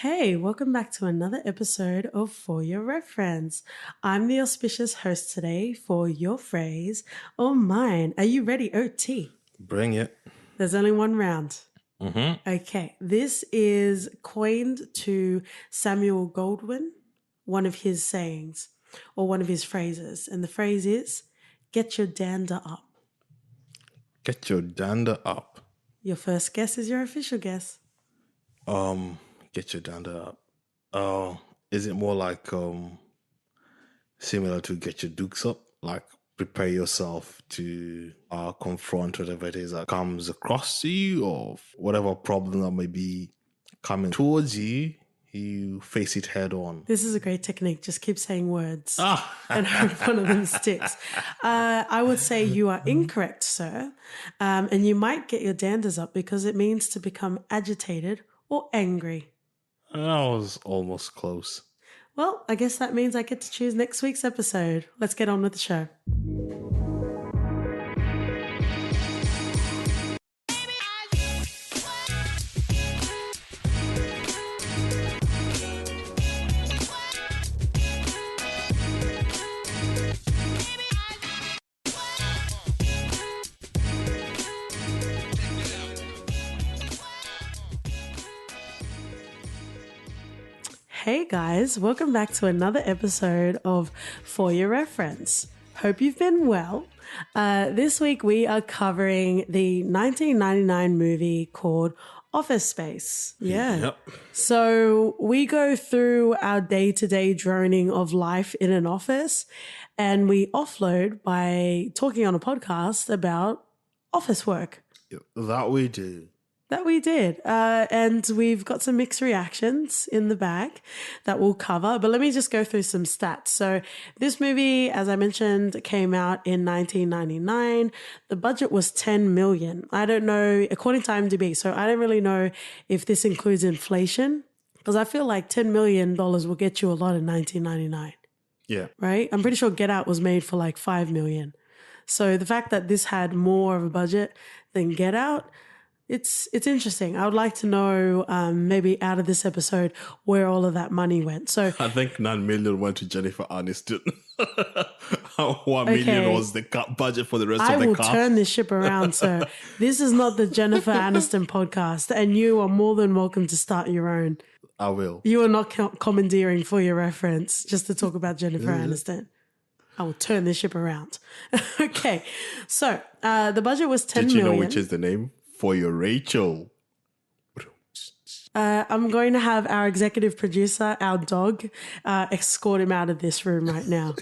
Hey, welcome back to another episode of For Your Reference. I'm the auspicious host today for your phrase or mine. Are you ready, OT? Bring it. There's only one round. Mm-hmm. Okay, this is coined to Samuel Goldwyn, one of his sayings or one of his phrases. And the phrase is, get your dander up. Get your dander up. Your first guess is your official guess. Get your dander up. Is it more like similar to get your dukes up? Like prepare yourself to confront whatever it is that comes across to you, or whatever problem that may be coming towards you, you face it head on. This is a great technique. Just keep saying words and hope one of them sticks. I would say you are incorrect, sir. And you might get your danders up because it means to become agitated or angry. I was almost close. Well, I guess that means I get to choose next week's episode. Let's get on with the show. Hey guys, welcome back to another episode of For Your Reference. Hope you've been well. This week we are covering the 1999 movie called Office Space. Yeah. Yep. So we go through our day-to-day droning of life in an office and we offload by talking on a podcast about office work. That we do. That we did. And we've got some mixed reactions in the bag that we'll cover. But let me just go through some stats. So this movie, as I mentioned, came out in 1999. The budget was $10 million. I don't know, according to IMDb. So I don't really know if this includes inflation, because I feel like $10 million will get you a lot in 1999. Yeah. Right? I'm pretty sure Get Out was made for like $5 million. So the fact that this had more of a budget than Get Out, it's interesting. I would like to know maybe out of this episode where all of that money went. So I think $9 million went to Jennifer Aniston. $1 million was the budget for the rest I of the will cast. turn this ship around, sir. This is not the Jennifer Aniston podcast, and you are more than welcome to start your own. I will. You are not commandeering For Your Reference just to talk about Jennifer Aniston. I will turn this ship around. Okay, so the budget was $10 million. Did you know which is the name? For Your Rachel. I'm going to have our executive producer, our dog, escort him out of this room right now.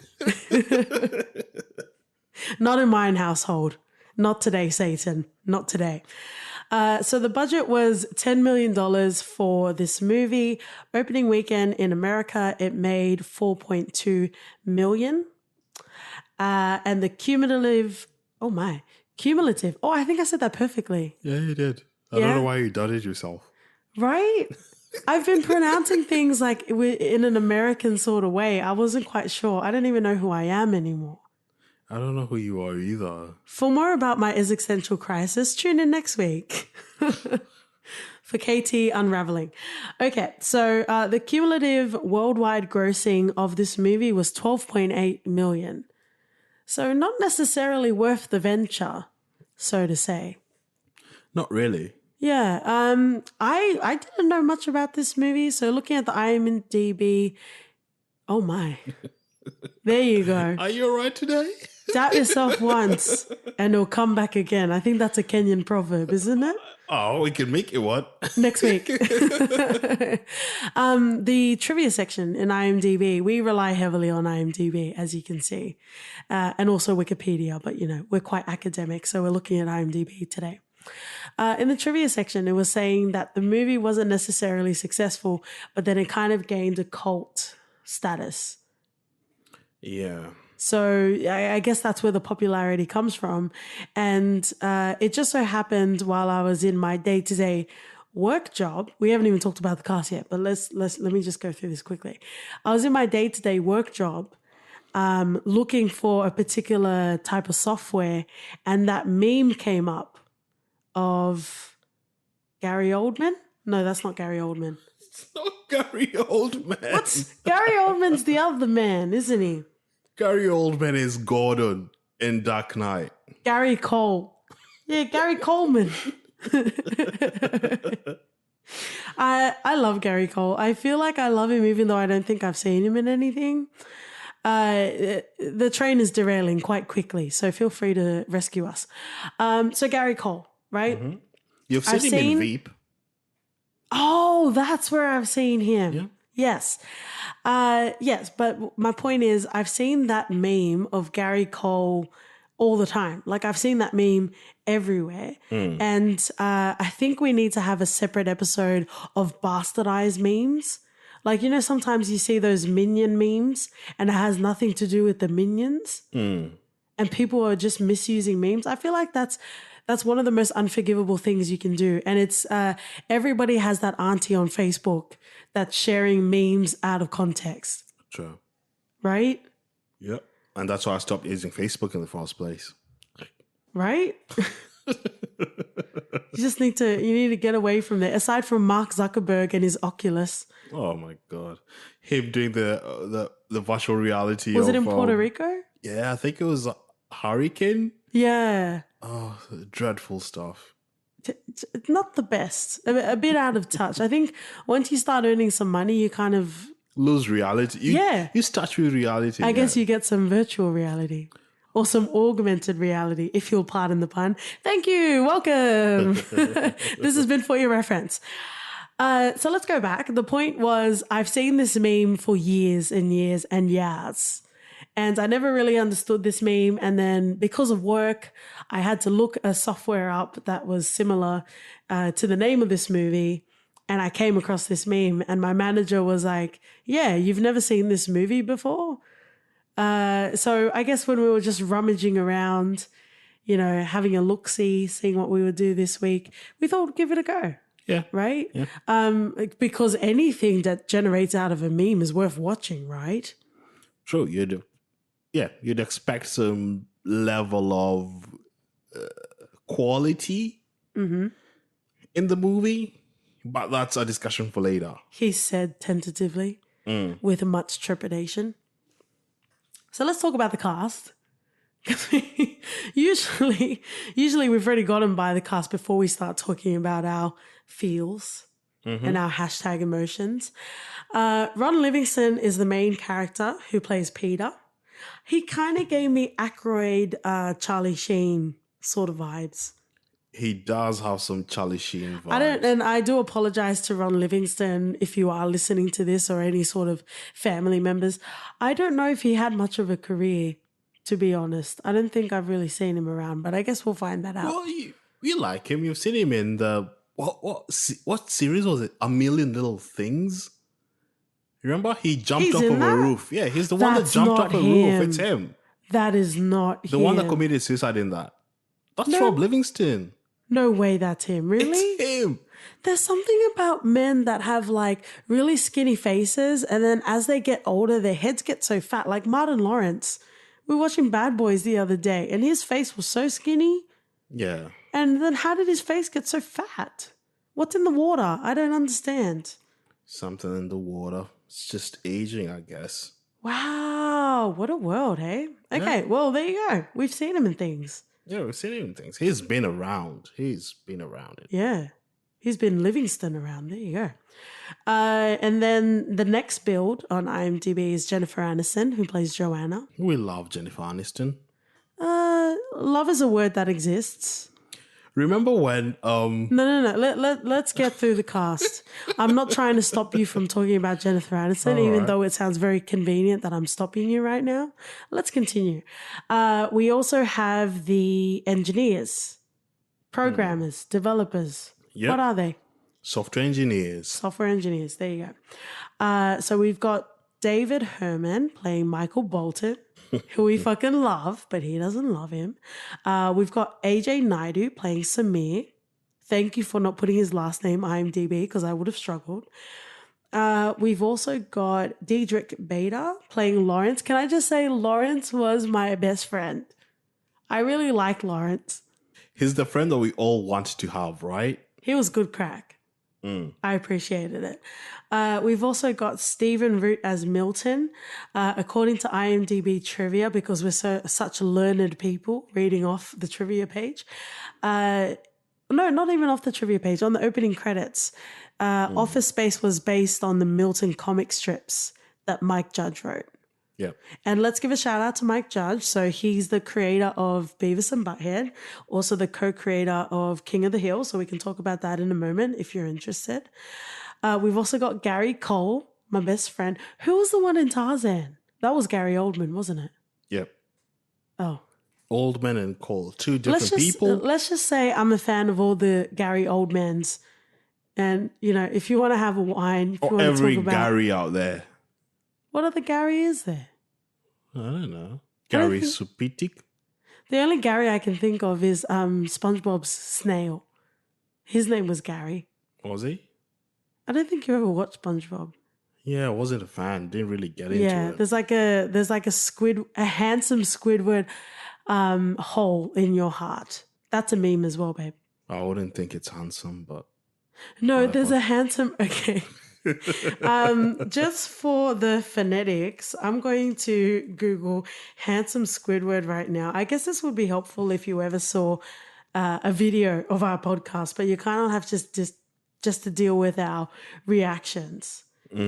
Not in mine household. Not today, Satan. Not today. So the budget was $10 million for this movie. Opening weekend in America, it made $4.2 million. And the cumulative, I think I said that perfectly. Yeah, you did. I don't know why you doubted yourself. Right? I've been pronouncing things like in an American sort of way. I wasn't quite sure. I don't even know who I am anymore. I don't know who you are either. For more about my existential crisis, tune in next week for KT Unraveling. Okay, so the cumulative worldwide grossing of this movie was $12.8 million. So not necessarily worth the venture, so to say. Not really. Yeah, I didn't know much about this movie, so looking at the IMDb, oh my, there you go. Are you all right today? Doubt yourself once and it'll come back again. I think that's a Kenyan proverb, isn't it? Oh, we can make it one. Next week. The trivia section in IMDb, we rely heavily on IMDb, as you can see, and also Wikipedia, but we're quite academic, so we're looking at IMDb today. In the trivia section, it was saying that the movie wasn't necessarily successful, but then it kind of gained a cult status. Yeah. So I guess that's where the popularity comes from. And it just so happened while I was in my day-to-day work job, we haven't even talked about the cast yet, but let me just go through this quickly. I was in my day-to-day work job looking for a particular type of software, and that meme came up of Gary Oldman. No, that's not Gary Oldman. It's not Gary Oldman. What's Gary Oldman's the other man, isn't he? Gary Oldman is Gordon in Dark Knight. Gary Cole. Yeah, Gary Coleman. I love Gary Cole. I feel like I love him even though I don't think I've seen him in anything. The train is derailing quite quickly, so feel free to rescue us. So Gary Cole, right? Mm-hmm. You've seen him in Veep. Oh, that's where I've seen him. Yeah. Yes. Yes, but my point is I've seen that meme of Gary Cole all the time. Like I've seen that meme everywhere. And I think we need to have a separate episode of bastardized memes. Like, you know, sometimes you see those minion memes and it has nothing to do with the minions. And people are just misusing memes. I feel like that's one of the most unforgivable things you can do. And it's everybody has that auntie on Facebook that's sharing memes out of context. True. Right? Yep. And that's why I stopped using Facebook in the first place. Right? You need to get away from there. Aside from Mark Zuckerberg and his Oculus. Oh my God. Him doing the virtual reality. Was it in Puerto Rico? Yeah, I think it was a hurricane. Yeah. Oh, dreadful stuff. It's not the best. A bit out of touch. I think once you start earning some money, you kind of lose reality. You start with reality. I guess you get some virtual reality or some augmented reality, if you'll pardon the pun. Thank you. Welcome. This has been for your reference. So let's go back. The point was I've seen this meme for years and years and years. And I never really understood this meme. And then because of work, I had to look a software up that was similar to the name of this movie. And I came across this meme and my manager was like, yeah, you've never seen this movie before? So I guess when we were just rummaging around, you know, having a look-see, seeing what we would do this week, we thought, give it a go. Yeah. Right? Yeah. Because anything that generates out of a meme is worth watching, right? True. You'd expect some level of quality in the movie, but that's a discussion for later. He said tentatively with much trepidation. So let's talk about the cast. usually we've already gotten by the cast before we start talking about our feels and our hashtag emotions. Ron Livingston is the main character who plays Peter. He kind of gave me Aykroyd, Charlie Sheen sort of vibes. He does have some Charlie Sheen vibes. I do apologize to Ron Livingston if you are listening to this or any sort of family members. I don't know if he had much of a career, to be honest. I don't think I've really seen him around, but I guess we'll find that out. Well, you like him. You've seen him in the what series was it? A Million Little Things. Remember, he jumped off of a roof. Yeah, he's the one that jumped off a roof. It's him. That is not the one that committed suicide in that. That's Rob Livingston. No way that's him. Really? It's him. There's something about men that have like really skinny faces and then as they get older, their heads get so fat. Like Martin Lawrence. We were watching Bad Boys the other day and his face was so skinny. Yeah. And then how did his face get so fat? What's in the water? I don't understand. Something in the water. It's just aging, I guess. Wow. What a world, hey? Okay, well, there you go. We've seen him in things. Yeah, we've seen him in things. He's been around. It. Yeah. He's been Livingston around. There you go. And then the next build on IMDb is Jennifer Aniston, who plays Joanna. We love Jennifer Aniston. Love is a word that exists. Remember when... No. Let's get through the cast. I'm not trying to stop you from talking about Jennifer Aniston, even though it sounds very convenient that I'm stopping you right now. Let's continue. We also have the engineers, programmers, developers. Yep. What are they? Software engineers. Software engineers. There you go. So we've got David Herman playing Michael Bolton, who we fucking love, but he doesn't love him. We've got AJ Naidu playing Samir. Thank you for not putting his last name IMDb because I would have struggled. We've also got Diedrich Bader playing Lawrence. Can I just say Lawrence was my best friend? I really like Lawrence. He's the friend that we all want to have, right? He was good crack. I appreciated it. We've also got Stephen Root as Milton, according to IMDb trivia, because we're such learned people reading off the trivia page. No, not even off the trivia page. On the opening credits, Office Space was based on the Milton comic strips that Mike Judge wrote. Yeah. And let's give a shout out to Mike Judge. So he's the creator of Beavis and Butthead, also the co-creator of King of the Hill. So we can talk about that in a moment if you're interested. We've also got Gary Cole, my best friend. Who was the one in Tarzan? That was Gary Oldman, wasn't it? Yep. Oh. Oldman and Cole, two different people. Let's just say I'm a fan of all the Gary Oldmans. And, you know, if you want to have a wine, if you want to Every talk about Gary out there. what other Gary is there? I don't know. Gary Supitik. The only Gary I can think of is SpongeBob's snail. His name was Gary. Was he? I don't think you ever watched SpongeBob. Yeah, I wasn't a fan. Didn't really get into it. There's like a handsome Squidward hole in your heart. That's a meme as well, babe. I wouldn't think it's handsome, but no, there's a handsome. Okay. Just for the phonetics, I'm going to Google handsome Squidward right now. I guess this would be helpful if you ever saw a video of our podcast, but you kind of have just to deal with our reactions.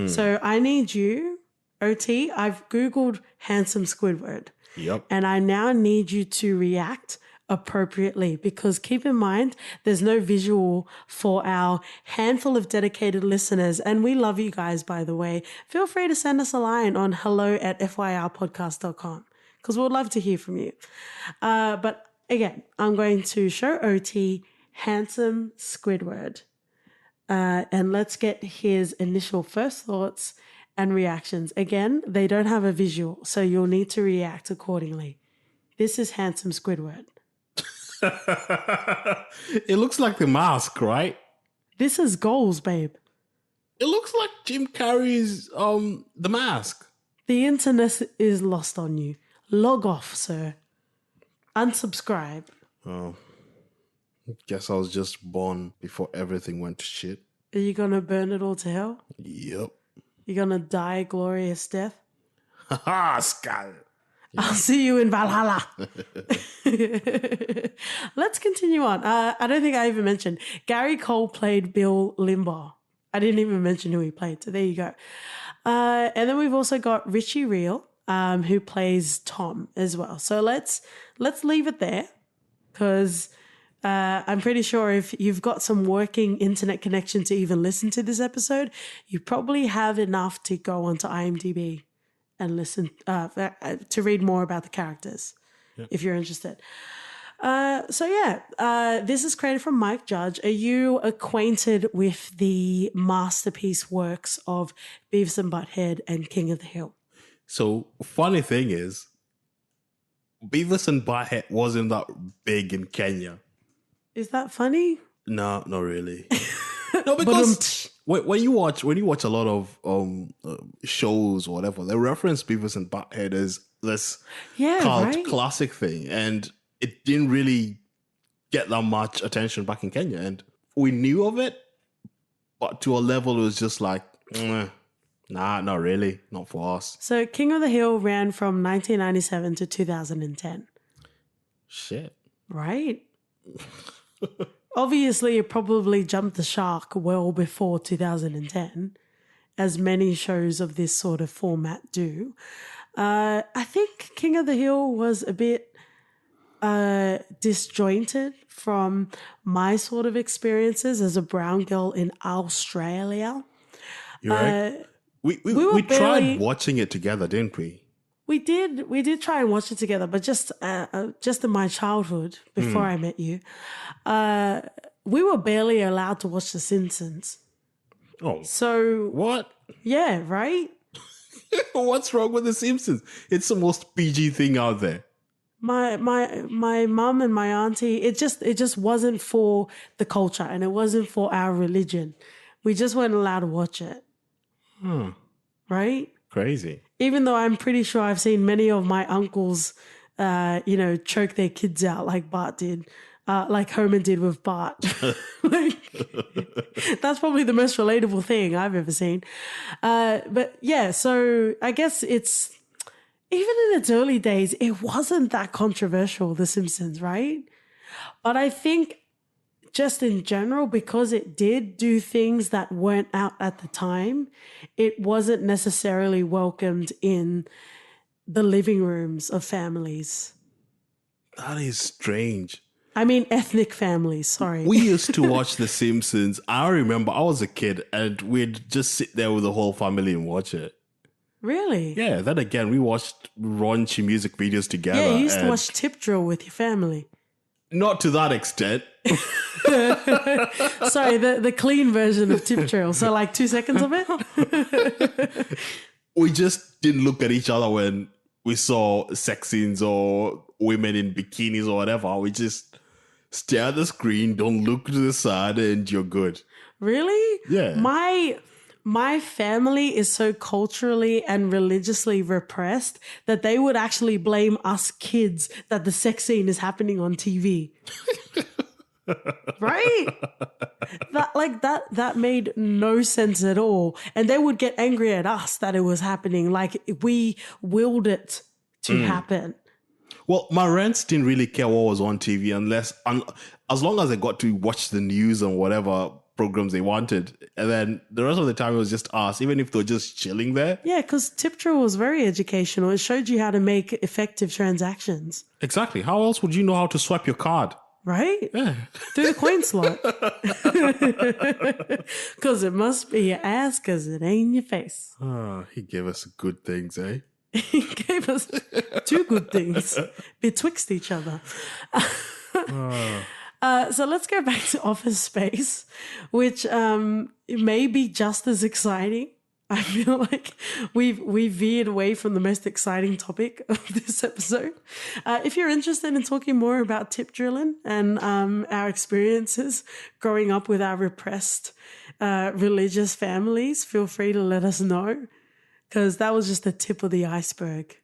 So I need you, OT. I've Googled handsome Squidward. Yep. And I now need you to react appropriately, because keep in mind there's no visual for our handful of dedicated listeners, and we love you guys, by the way. Feel free to send us a line on hello@fyrpodcast.com because we'd love to hear from you. But again, I'm going to show OT handsome Squidward, and let's get his initial first thoughts and reactions. Again, they don't have a visual, so you'll need to react accordingly. This is handsome Squidward. It looks like The Mask, right? This is goals, babe. It looks like Jim Carrey's The Mask. The internet is lost on you. Log off, sir. Unsubscribe. Oh. Guess I was just born before everything went to shit. Are you gonna burn it all to hell? Yep. You're gonna die a glorious death? Haha, Scarlet. I'll see you in Valhalla. Let's continue on. I don't think I even mentioned Gary Cole played Bill Limbaugh. I didn't even mention who he played. So there you go. And then we've also got Richie Reel, who plays Tom as well. So let's leave it there, because I'm pretty sure if you've got some working internet connection to even listen to this episode, you probably have enough to go onto IMDb and listen to read more about the characters, if you're interested. This is created from Mike Judge. Are you acquainted with the masterpiece works of Beavis and Butthead and King of the Hill? So, funny thing is, Beavis and Butthead wasn't that big in Kenya. Is that funny? No, not really. No, because when you watch a lot of shows or whatever, they reference Beavis and Butthead as this cult classic thing, and it didn't really get that much attention back in Kenya, and we knew of it, but to a level it was just like, nah, not really, not for us. So King of the Hill ran from 1997 to 2010. Shit. Right? Obviously, it probably jumped the shark well before 2010, as many shows of this sort of format do. I think King of the Hill was a bit disjointed from my sort of experiences as a brown girl in Australia. You're right. We tried watching it together, didn't we? We did try and watch it together, but just in my childhood, before I met you, we were barely allowed to watch The Simpsons. Oh, so what? Yeah, right. What's wrong with The Simpsons? It's the most PG thing out there. My mum and my auntie, it just wasn't for the culture, and it wasn't for our religion. We just weren't allowed to watch it. Right? Crazy. Even though I'm pretty sure I've seen many of my uncles, choke their kids out like Bart did. like Homer did with Bart. Like, that's probably the most relatable thing I've ever seen. But yeah, so I guess it's, even in its early days, it wasn't that controversial, The Simpsons, right? But I think just in general, because it did do things that weren't out at the time, it wasn't necessarily welcomed in the living rooms of families. That is strange. I mean, ethnic families, sorry. We used to watch The Simpsons. I remember I was a kid and we'd just sit there with the whole family and watch it. Really? Yeah, then again, we watched raunchy music videos together. Yeah, you used to watch Tip Drill with your family. Not to that extent. Sorry, the clean version of Tip Drill. So like 2 seconds of it? We just didn't look at each other when we saw sex scenes or women in bikinis or whatever. We just stare at the screen, don't look to the side, and you're good. Really? Yeah. My family is so culturally and religiously repressed that they would actually blame us kids that the sex scene is happening on TV. Right? That made no sense at all. And they would get angry at us that it was happening. Like we willed it to happen. Well, my parents didn't really care what was on TV as long as I got to watch the news and whatever programs they wanted. And then the rest of the time it was just us, even if they were just chilling there. Yeah, because Tip Drill was very educational. It showed you how to make effective transactions. Exactly. How else would you know how to swipe your card? Right? Yeah. Through the coin slot. Because it must be your ass because it ain't your face. Oh, he gave us good things, eh? He gave us two good things betwixt each other. So let's go back to Office Space, which may be just as exciting. I feel like we veered away from the most exciting topic of this episode. If you're interested in talking more about tip drilling and our experiences growing up with our repressed religious families, feel free to let us know, because that was just the tip of the iceberg,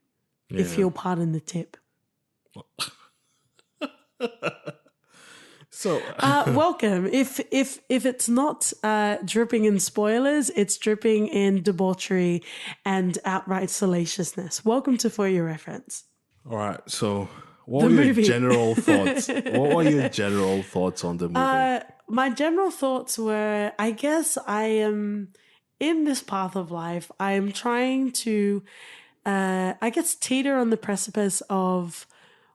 if you'll pardon the tip. So welcome. If it's not dripping in spoilers, it's dripping in debauchery and outright salaciousness. Welcome to For Your Reference. all right. So what were your general thoughts? What were your general thoughts on the movie? My general thoughts were, I guess I am in this path of life. I am trying to, I guess, teeter on the precipice of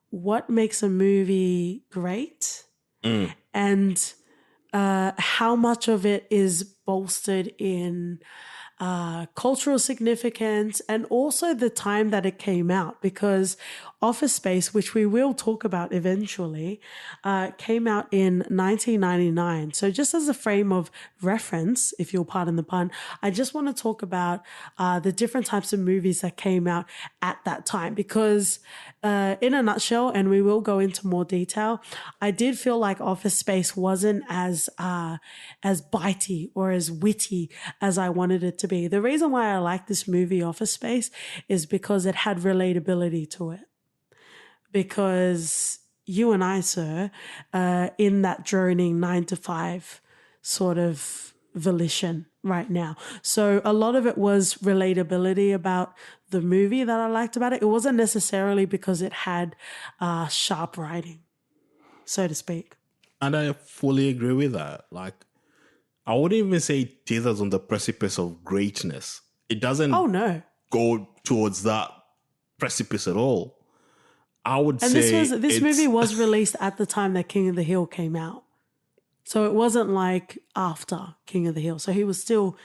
what makes a movie great. And how much of it is bolstered in cultural significance and also the time that it came out, because Office Space, which we will talk about eventually, came out in 1999. So just as a frame of reference, if you'll pardon the pun, I just want to talk about the different types of movies that came out at that time, because in a nutshell, and we will go into more detail, I did feel like Office Space wasn't as bitey or as witty as I wanted it to be. The reason why I like this movie, Office Space, is because it had relatability to it. Because you and I, sir, in that droning 9 to 5 sort of volition right now. So a lot of it was relatability about the movie that I liked about it. It wasn't necessarily because it had sharp writing, so to speak. And I fully agree with that. Like, I wouldn't even say it teeters on the precipice of greatness. It doesn't go towards that precipice at all. I would say this movie was released at the time that King of the Hill came out. So it wasn't like after King of the Hill. So he was still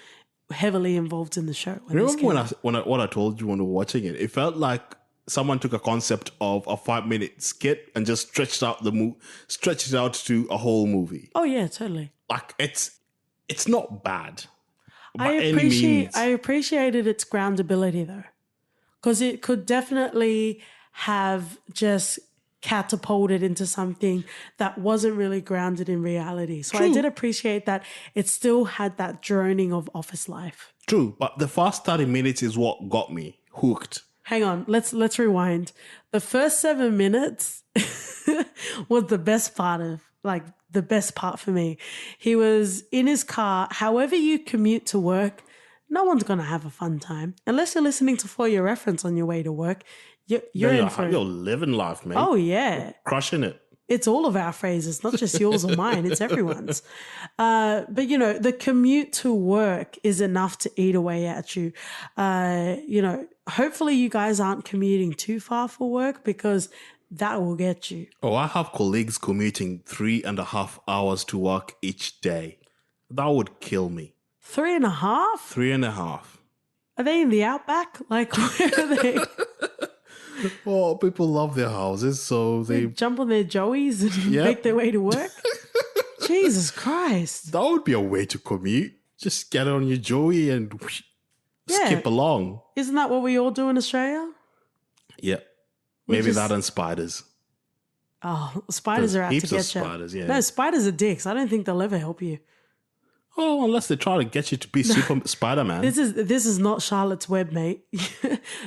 heavily involved in the show. Remember when I told you when we were watching it, it felt like someone took a concept of a 5-minute skit and just stretched it out to a whole movie. Oh yeah, totally. Like it's not bad. I appreciated its groundability though, because it could definitely have just catapulted into something that wasn't really grounded in reality. So True. I did appreciate that it still had that droning of office life. True, but the first 30 minutes is what got me hooked. Hang on, let's rewind. The first 7 minutes was the best part for me. He was in his car. However you commute to work, no one's going to have a fun time. Unless you're listening to For Your Reference on your way to work. You're in for it. You're living life, mate. Oh, yeah. You're crushing it. It's all of our phrases, not just yours or mine. It's everyone's. But, the commute to work is enough to eat away at you. Hopefully you guys aren't commuting too far for work because that will get you. Oh, I have colleagues commuting 3.5 hours to work each day. That would kill me. 3.5? 3.5. Are they in the outback? Like, where are they? Well, people love their houses, so they jump on their joeys and make their way to work? Jesus Christ. That would be a way to commute. Just get on your joey and skip along. Isn't that what we all do in Australia? Yeah. Maybe that and spiders. Oh, spiders are out to get you. Heaps of spiders, yeah. No, spiders are dicks. I don't think they'll ever help you. Oh, unless they try to get you to be Super Spider-Man. This is not Charlotte's Web, mate.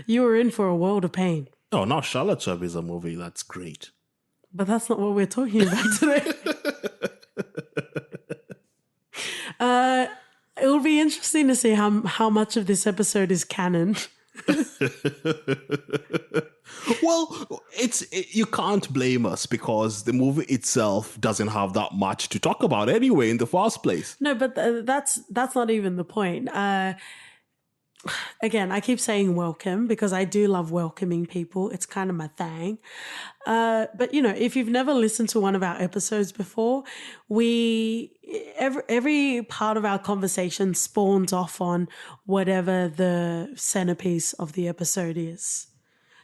You were in for a world of pain. Oh, now Charlotte's Web is a movie. That's great. But that's not what we're talking about today. It will be interesting to see how much of this episode is canon. Well, you can't blame us because the movie itself doesn't have that much to talk about anyway in the first place. No, but that's not even the point. Again, I keep saying welcome because I do love welcoming people. It's kind of my thing. But if you've never listened to one of our episodes before, every part of our conversation spawns off on whatever the centerpiece of the episode is.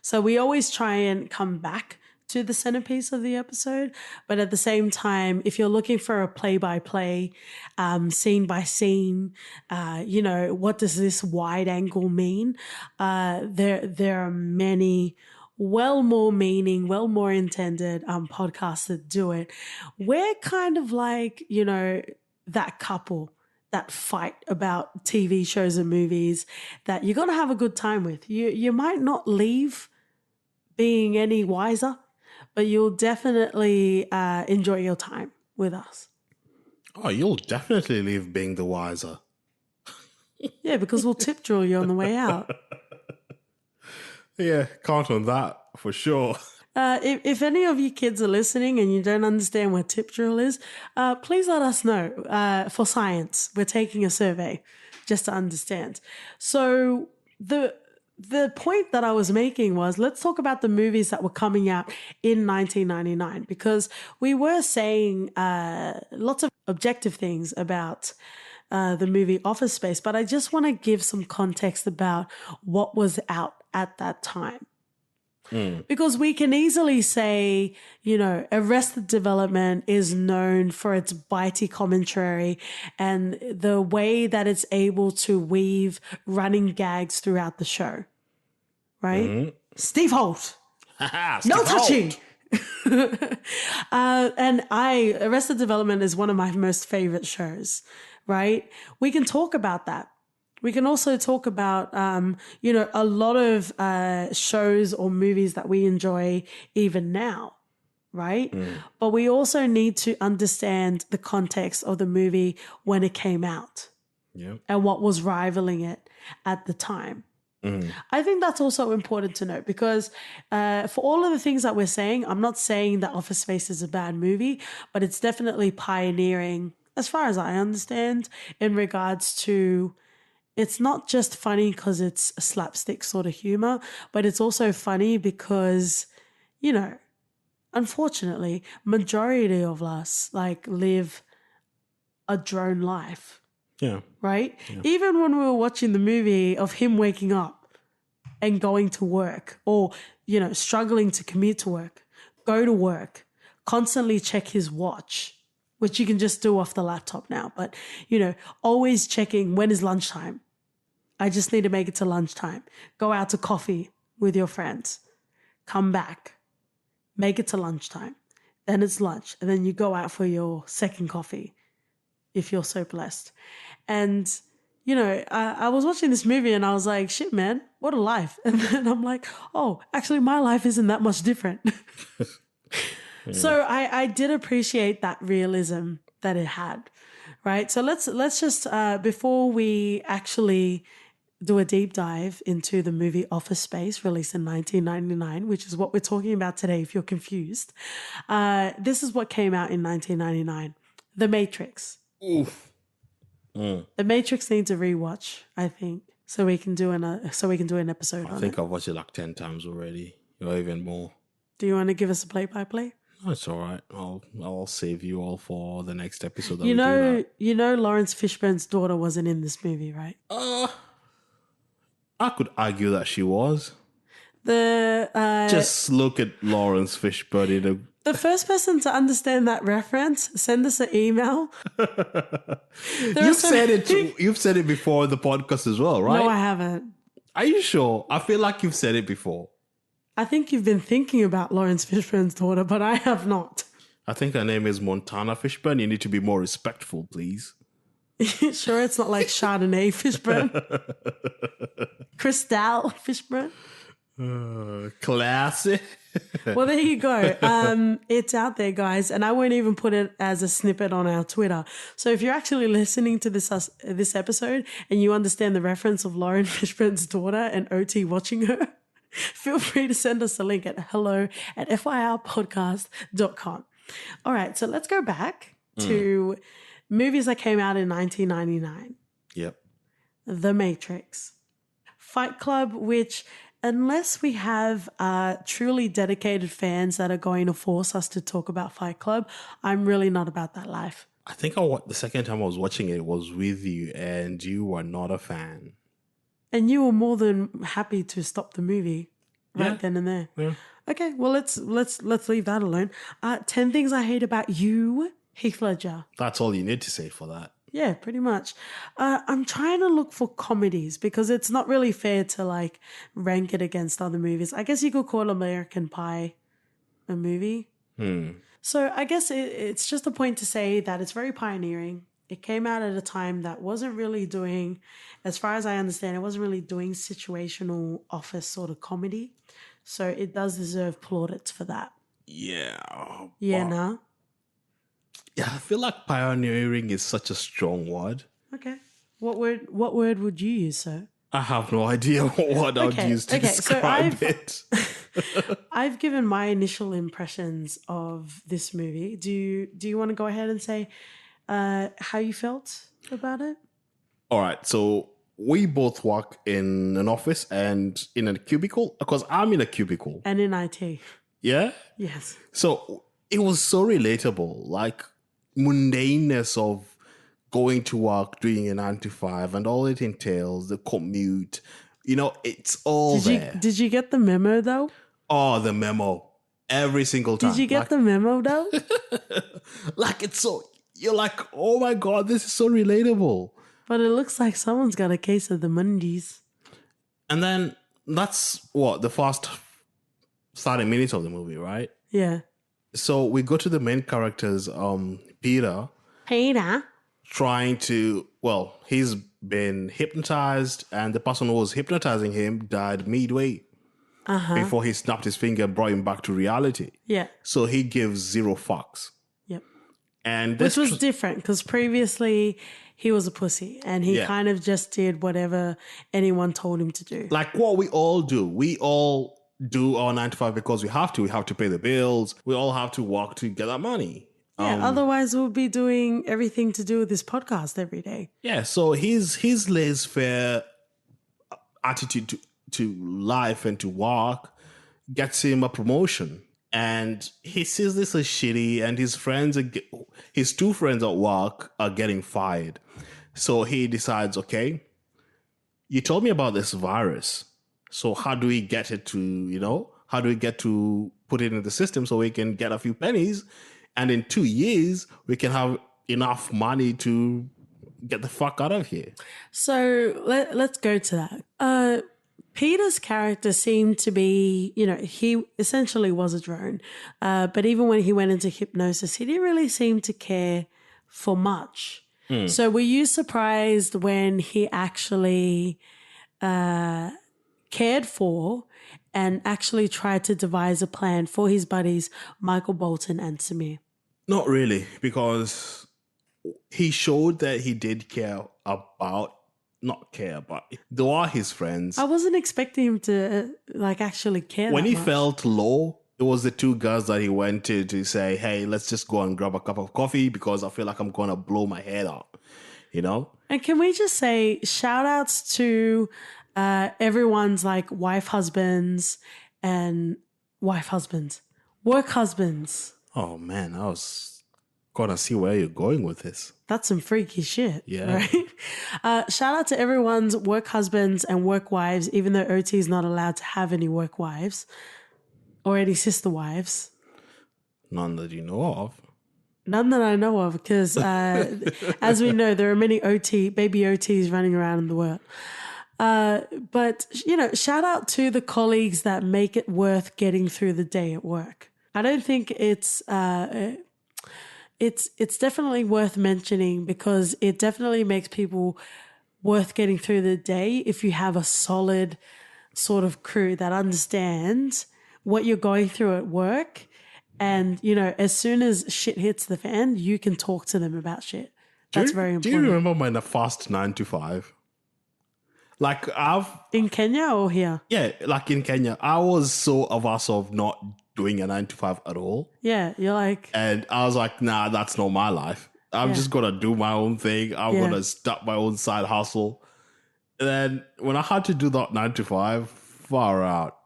So we always try and come back to the centerpiece of the episode. But at the same time, if you're looking for a play-by-play, scene by scene, what does this wide angle mean? There are many well more meaning, well more intended podcasts that do it. We're kind of like, that couple that fight about TV shows and movies that you're going to have a good time with. You might not leave being any wiser, but you'll definitely enjoy your time with us. Oh, you'll definitely leave being the wiser. Yeah, because we'll tip drill you on the way out. Yeah, count on that for sure. If any of you kids are listening and you don't understand what tip drill is, please let us know. For science, we're taking a survey just to understand. So the point that I was making was, let's talk about the movies that were coming out in 1999, because we were saying lots of objective things about the movie Office Space, but I just want to give some context about what was out at that time. Because we can easily say, Arrested Development is known for its bitey commentary and the way that it's able to weave running gags throughout the show. Right? Mm-hmm. Steve Holt. No touching. And Arrested Development is one of my most favorite shows, right? We can talk about that. We can also talk about, a lot of shows or movies that we enjoy even now, right? But we also need to understand the context of the movie when it came out and what was rivaling it at the time. I think that's also important to note because for all of the things that we're saying, I'm not saying that Office Space is a bad movie, but it's definitely pioneering, as far as I understand, in regards to it's not just funny because it's a slapstick sort of humor, but it's also funny because, unfortunately, majority of us live a drone life. Yeah. Right? Yeah. Even when we were watching the movie of him waking up and going to work or, struggling to commute to work, go to work, constantly check his watch, which you can just do off the laptop now. But, always checking when is lunchtime. I just need to make it to lunchtime. Go out to coffee with your friends. Come back. Make it to lunchtime. Then it's lunch. And then you go out for your second coffee if you're so blessed. And, I was watching this movie and I was like, shit, man, what a life. And then I'm like, oh, actually my life isn't that much different. So I did appreciate that realism that it had, right? So let's just before we actually do a deep dive into the movie Office Space, released in 1999, which is what we're talking about today. If you're confused, this is what came out in 1999: The Matrix. Oof. The Matrix needs a rewatch, I think, so we can do an episode on I think it. I've watched it like 10 times already, or even more. Do you want to give us a play-by-play? No, it's all right. I'll save you all for the next episode that You we do know, that. you know, Lawrence Fishburne's daughter wasn't in this movie, right? I could argue that she was. The Just look at Lawrence Fishburne in a the first person to understand that reference, send us an email. You've said it before in the podcast as well, right? No, I haven't. Are you sure? I feel like you've said it before. I think you've been thinking about Lawrence Fishburne's daughter, but I have not. I think her name is Montana Fishburne. You need to be more respectful, please. Sure, it's not like Chardonnay Fishburne. Cristal Fishburne. Classy. Well, there you go. It's out there, guys, and I won't even put it as a snippet on our Twitter. So if you're actually listening to this episode and you understand the reference of Lauren Fishburne's daughter and OT watching her, feel free to send us a link at hello@firpodcast.com. All right, so let's go back to movies that came out in 1999. Yep. The Matrix. Fight Club, which, unless we have truly dedicated fans that are going to force us to talk about Fight Club, I'm really not about that life. I think the second time I was watching it was with you, and you were not a fan. And you were more than happy to stop the movie right then and there. Yeah. Okay, well let's leave that alone. 10 Things I Hate About You, Heath Ledger. That's all you need to say for that. Yeah, pretty much. I'm trying to look for comedies because it's not really fair to like rank it against other movies. I guess you could call American Pie a movie. So I guess it's just a point to say that it's very pioneering. It came out at a time that wasn't really doing, as far as I understand, it wasn't really doing situational office sort of comedy. So it does deserve plaudits for that. Yeah. Yeah, nah. Yeah, I feel like pioneering is such a strong word. Okay. What word would you use, sir? I have no idea what I would use to describe it. I've given my initial impressions of this movie. Do you want to go ahead and say how you felt about it? All right, so we both work in an office and in a cubicle because I'm in a cubicle. And in IT. Yeah? Yes. So it was so relatable, like mundaneness of going to work, doing a 9 to 5 and all it entails, the commute. You know, it's all there. Did you get the memo though? Oh, the memo. Every single time. Did you get the memo though? Like it's so, you're like, oh my God, this is so relatable. But it looks like someone's got a case of the Mondays. And then that's what, the first 30 minutes of the movie, right? Yeah. So we go to the main character's Peter. Trying to, well, he's been hypnotized and the person who was hypnotizing him died midway before he snapped his finger and brought him back to reality. Yeah. So he gives zero fucks. Yep. And which was different because previously he was a pussy and he kind of just did whatever anyone told him to do. Like what we all do. We all do our 9 to 5 because we have to. We have to pay the bills. We all have to work to get our money. Yeah, otherwise we'll be doing everything to do with this podcast every day. Yeah, so his laissez-faire attitude to life and to work gets him a promotion. And he sees this as shitty and his two friends at work are getting fired. So he decides, okay, you told me about this virus. So how do we get it to, how do we get to put it in the system so we can get a few pennies? And in 2 years, we can have enough money to get the fuck out of here. So let's go to that. Peter's character seemed to be, he essentially was a drone. But even when he went into hypnosis, he didn't really seem to care for much. So were you surprised when he actually cared for and actually tried to devise a plan for his buddies, Michael Bolton and Samir? Not really, because he showed that he did care about, not care, but they are his friends. I wasn't expecting him to actually care When that he much. felt low, it was the two girls that he went to say, hey, let's just go and grab a cup of coffee because I feel like I'm going to blow my head out, you know? And can we just say shout outs to everyone's work husbands. Oh man, I was going to see where you're going with this. That's some freaky shit. Yeah. Right? Shout out to everyone's work husbands and work wives, even though OT is not allowed to have any work wives or any sister wives. None that you know of. None that I know of, because as we know, there are many baby OTs running around in the world. But, shout out to the colleagues that make it worth getting through the day at work. I don't think it's definitely worth mentioning, because it definitely makes people worth getting through the day if you have a solid sort of crew that understands what you're going through at work. And, as soon as shit hits the fan, you can talk to them about shit. That's very important. Do you remember my first 9 to 5? In Kenya or here? Yeah, in Kenya, I was so averse of not doing a 9 to 5 at all. Yeah, you're like... And I was like, nah, that's not my life. I'm just going to do my own thing. I'm going to start my own side hustle. And then when I had to do that 9 to 5, far out.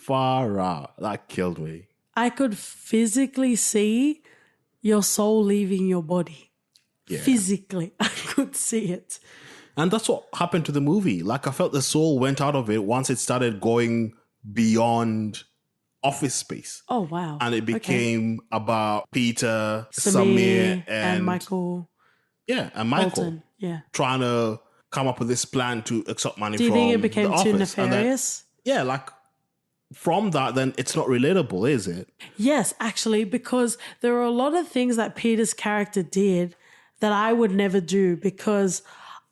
That killed me. I could physically see your soul leaving your body. Yeah. Physically, I could see it. And that's what happened to the movie. I felt the soul went out of it once it started going beyond office space. Oh, wow. And it became about Peter, Samir and Michael. Yeah, and Michael. Bolton. Yeah. Trying to come up with this plan to accept money from the office. Do you think it became too office. nefarious? Then, from that, then it's not relatable, is it? Yes, actually, because there are a lot of things that Peter's character did that I would never do, because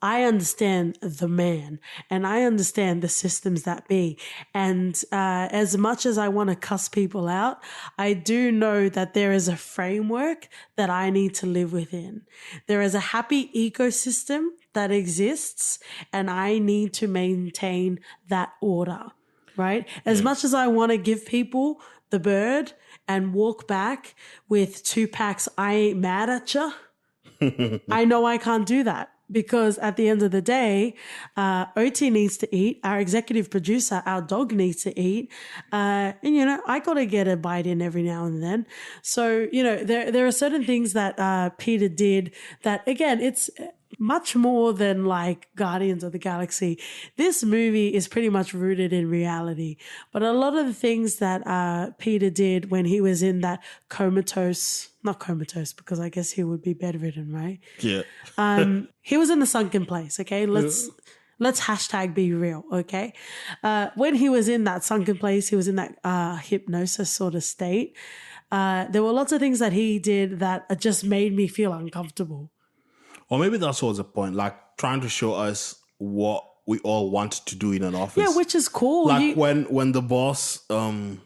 I understand the man and I understand the systems that be. And as much as I want to cuss people out, I do know that there is a framework that I need to live within. There is a happy ecosystem that exists, and I need to maintain that order. Right? As much as I want to give people the bird and walk back with 2 packs, I ain't mad at you. I know I can't do that, because at the end of the day, OT needs to eat. Our executive producer, our dog, needs to eat. And, I got to get a bite in every now and then. So, there are certain things that Peter did that, again, it's much more than Guardians of the Galaxy. This movie is pretty much rooted in reality. But a lot of the things that Peter did when he was in that not comatose, because I guess he would be bedridden, right? Yeah. He was in the sunken place, okay? Let's hashtag be real, okay? When he was in that sunken place, he was in that hypnosis sort of state. There were lots of things that he did that just made me feel uncomfortable. Or maybe that's what's the point, trying to show us what we all want to do in an office. Yeah, which is cool. When the boss, when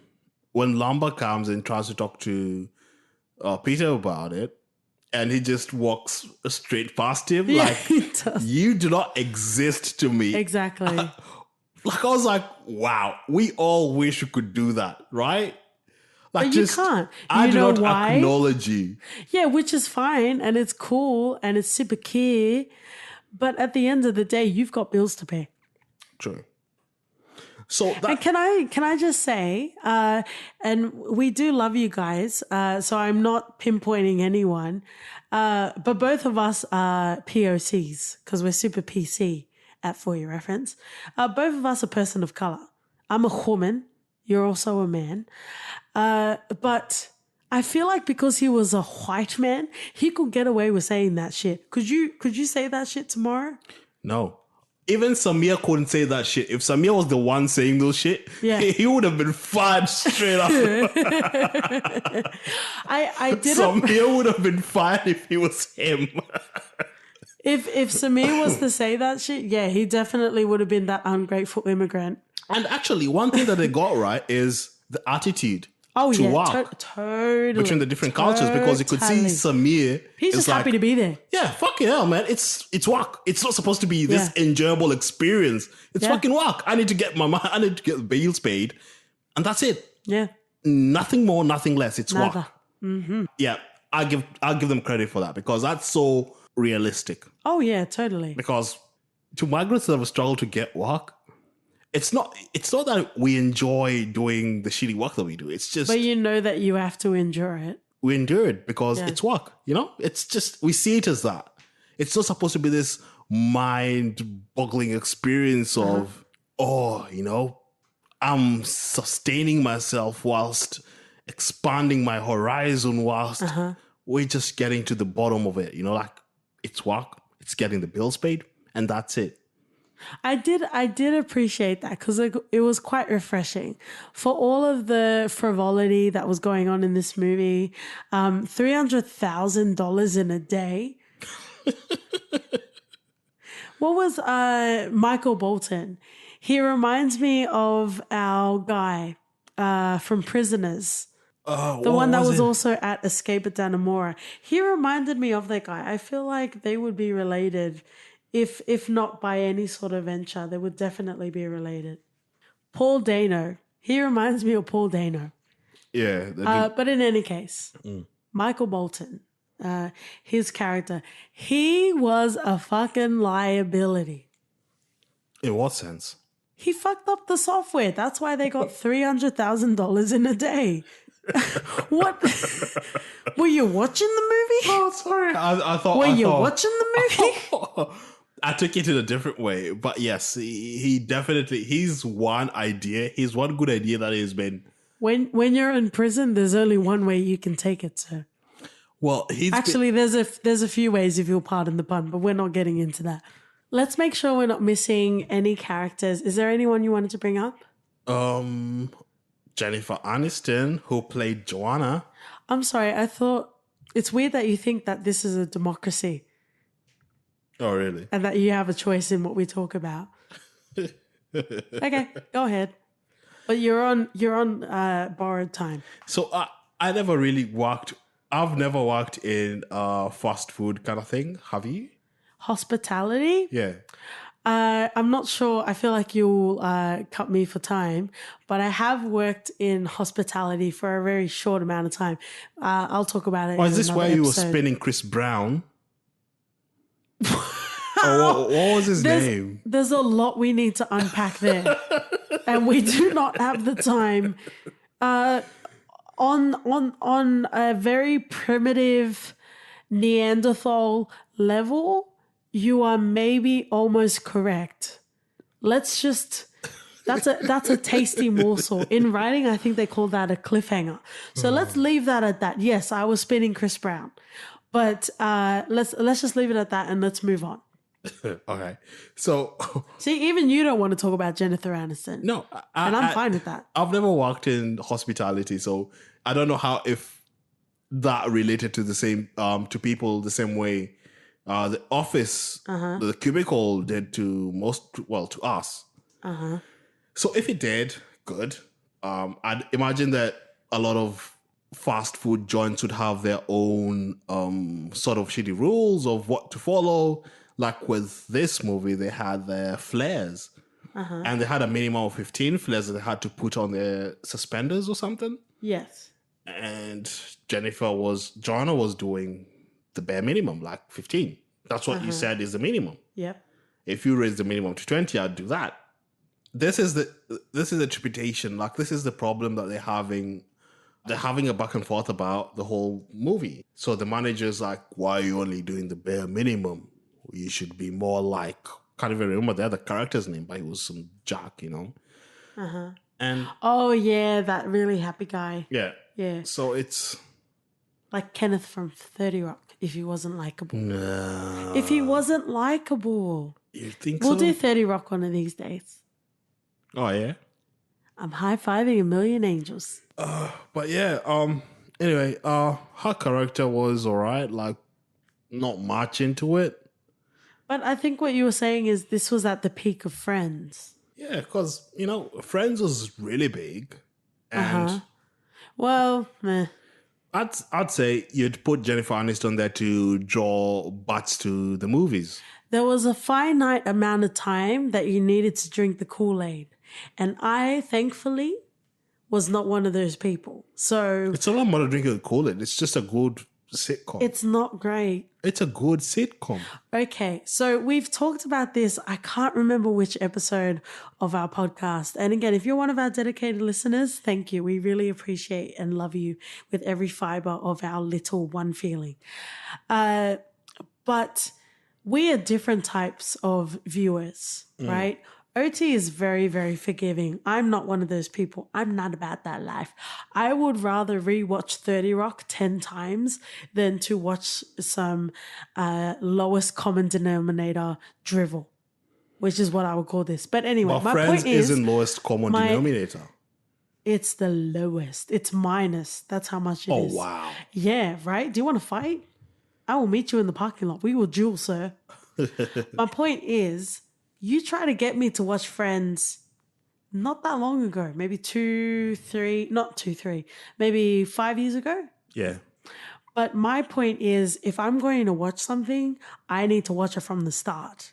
Lambert comes and tries to talk to Peter about it, and he just walks straight past him. He does. You do not exist to me. Exactly. I was like, wow, we all wish we could do that, right? But you can't. I do not why? Acknowledge you. Yeah, which is fine, and it's cool, and it's super cute. But at the end of the day, you've got bills to pay. True. So and can I just say, and we do love you guys, so I'm not pinpointing anyone, but both of us are POCs, because we're super PC for your reference. Both of us are person of color. I'm a woman. You're also a man. But I feel like because he was a white man, he could get away with saying that shit. Could you say that shit tomorrow? No. Even Samir couldn't say that shit. If Samir was the one saying those shit, he would have been fired straight up. I did. Samir would have been fired if he was him. If Samir was to say that shit, yeah, he definitely would have been that ungrateful immigrant. And actually, one thing that they got right is the attitude Oh to yeah, walk totally. between the different cultures, because you could see Samir. He's just happy to be there. Yeah, fucking hell, man. It's work. It's not supposed to be this Yeah. enjoyable experience. It's Yeah. fucking work. I need to get I need to get the bills paid, and that's it. Yeah. Nothing more, nothing less. It's Nada. work. Yeah, I'll give them credit for that, because that's so realistic. Oh yeah, totally. Because to migrants that have struggled to get work, it's not that we enjoy doing the shitty work that we do. It's just But you know that you have to endure it. we endure it because it's work. You know, it's just we see it as that. It's not supposed to be this mind-boggling experience of I'm sustaining myself whilst expanding my horizon, whilst we're just getting to the bottom of it. You know, like it's work, it's getting the bills paid, and that's it. I did appreciate that because it was quite refreshing for all of the frivolity that was going on in this movie. $300,000 in a day. What was Michael Bolton? He reminds me of our guy from Prisoners. The one that was also at Escape at Dannemora. He reminded me of that guy. I feel like they would be related. If not by any sort of venture, they would definitely be related. Paul Dano. He reminds me of Paul Dano. Yeah. But in any case, Michael Bolton, his character, he was a fucking liability. In what sense? He fucked up the software. That's why they got $300,000 in a day. What? Were you watching the movie? Oh, sorry. I thought. Were you watching the movie? I took it in a different way, but yes, he definitely. He's one idea. He's one good idea that has been. When you're in prison, there's only one way you can take it, sir. Well, there's a few ways, if you'll pardon the pun, but we're not getting into that. Let's make sure we're not missing any characters. Is there anyone you wanted to bring up? Jennifer Aniston, who played Joanna. I'm sorry. I thought it's weird that you think that this is a democracy. Oh, really? And that you have a choice in what we talk about. Okay, go ahead. But you're on borrowed time. So I never really worked. I've never worked in fast food kind of thing. Have you? Hospitality? Yeah. I'm not sure. I feel like you'll cut me for time, but I have worked in hospitality for a very short amount of time. I'll talk about it. Or is this where you were spinning Chris Brown? What was his name? There's a lot we need to unpack there, and we do not have the time. On a very primitive Neanderthal level, you are maybe almost correct. Let's just. That's a tasty morsel. In writing, I think they call that a cliffhanger. So let's leave that at that. Yes, I was spinning Chris Brown. But let's just leave it at that and let's move on. Okay. So see, even you don't want to talk about Jennifer Aniston. No, and I'm fine with that. I've never worked in hospitality, so I don't know how if that related to the same to people the same way the office, the cubicle did to to us. So if it did, good. I'd imagine that a lot of fast food joints would have their own sort of shitty rules of what to follow. Like with this movie, they had their flares. And they had a minimum of 15 flares that they had to put on their suspenders or something. Yes. And Joanna was doing the bare minimum, like 15. That's what you said is the minimum. Yep. If you raise the minimum to 20, I'd do that. This is the trepidation. Like, this is the problem that they're having. They're having a back and forth about the whole movie. So the manager's like, why are you only doing the bare minimum? You should be more like, can't even remember the other character's name, but he was some jack, you know? And oh, yeah, that really happy guy. Yeah. Yeah. So it's like Kenneth from 30 Rock, if he wasn't likable. No. If he wasn't likable. You think we'll so? do 30 Rock one of these days. Oh, yeah? I'm high-fiving a million angels. But yeah, anyway, her character was alright, like not much into it. But I think what you were saying is this was at the peak of Friends. Yeah, because, Friends was really big. And Uh-huh. Well, meh. I'd say you'd put Jennifer Aniston there to draw butts to the movies. There was a finite amount of time that you needed to drink the Kool-Aid. And I, thankfully, was not one of those people. So It's a lot more than drinking a Kool-Aid. It's just a good sitcom. it's not great. It's a good sitcom. Okay, so we've talked about this. I can't remember which episode of our podcast. And again, if you're one of our dedicated listeners, thank you. We really appreciate and love you with every fiber of our little one feeling. But we are different types of viewers, right? OT is very, very forgiving. I'm not one of those people. I'm not about that life. I would rather rewatch 30 Rock 10 times than to watch some lowest common denominator drivel, which is what I would call this. But anyway, But my Friends point is, isn't lowest common denominator. it's the lowest. It's minus. That's how much it is. Oh, wow. Yeah, right? Do you want to fight? I will meet you in the parking lot. We will duel, sir. My point is, you try to get me to watch Friends not that long ago, maybe maybe 5 years ago. Yeah. But my point is, if I'm going to watch something, I need to watch it from the start.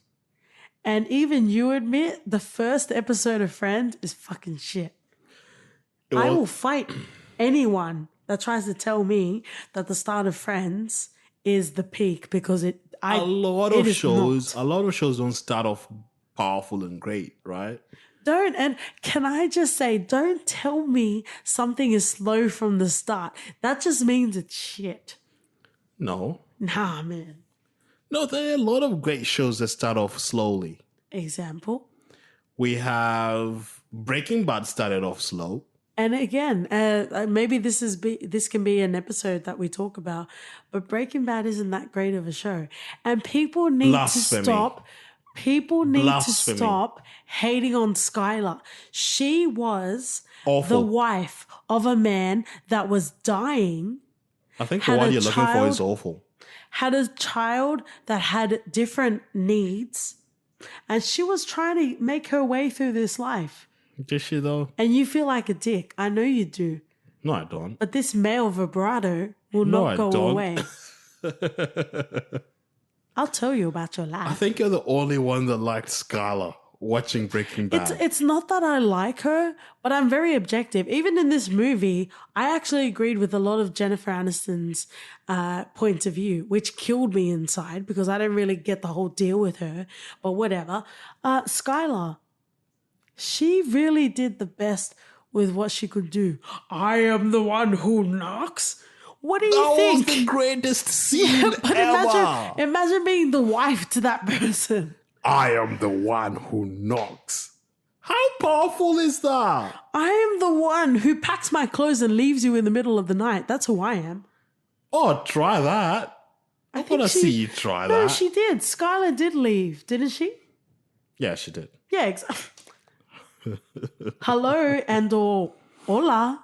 And even you admit the first episode of Friends is fucking shit. I will fight anyone that tries to tell me that the start of Friends is the peak because a lot of shows don't start off powerful and great, right? And can I just say, don't tell me something is slow from the start. That just means it's shit. No. Nah, man. No, there are a lot of great shows that start off slowly. Example. We have Breaking Bad started off slow. And again, maybe this can be an episode that we talk about, but Breaking Bad isn't that great of a show. And people need Blasphemy. to stop. People need to stop hating on Skylar. She was Awful. the wife of a man that was dying. I think the one you're looking for is awful. Had a child that had different needs, and she was trying to make her way through this life. Did she though? And you feel like a dick. I know you do. No, I don't. But this male vibrato will not go away. I'll tell you about your life. I think you're the only one that liked Skylar watching Breaking Bad. It's not that I like her, but I'm very objective. Even in this movie, I actually agreed with a lot of Jennifer Aniston's point of view, which killed me inside because I didn't really get the whole deal with her. But whatever. Skylar, she really did the best with what she could do. I am the one who knocks. What do you think? That was the greatest scene but ever. Imagine being the wife to that person. I am the one who knocks. How powerful is that? I am the one who packs my clothes and leaves you in the middle of the night. That's who I am. Oh, try that. I want to see you try that. No, she did. Skylar did leave, didn't she? Yeah, she did. Yeah, exactly. Hello and or hola.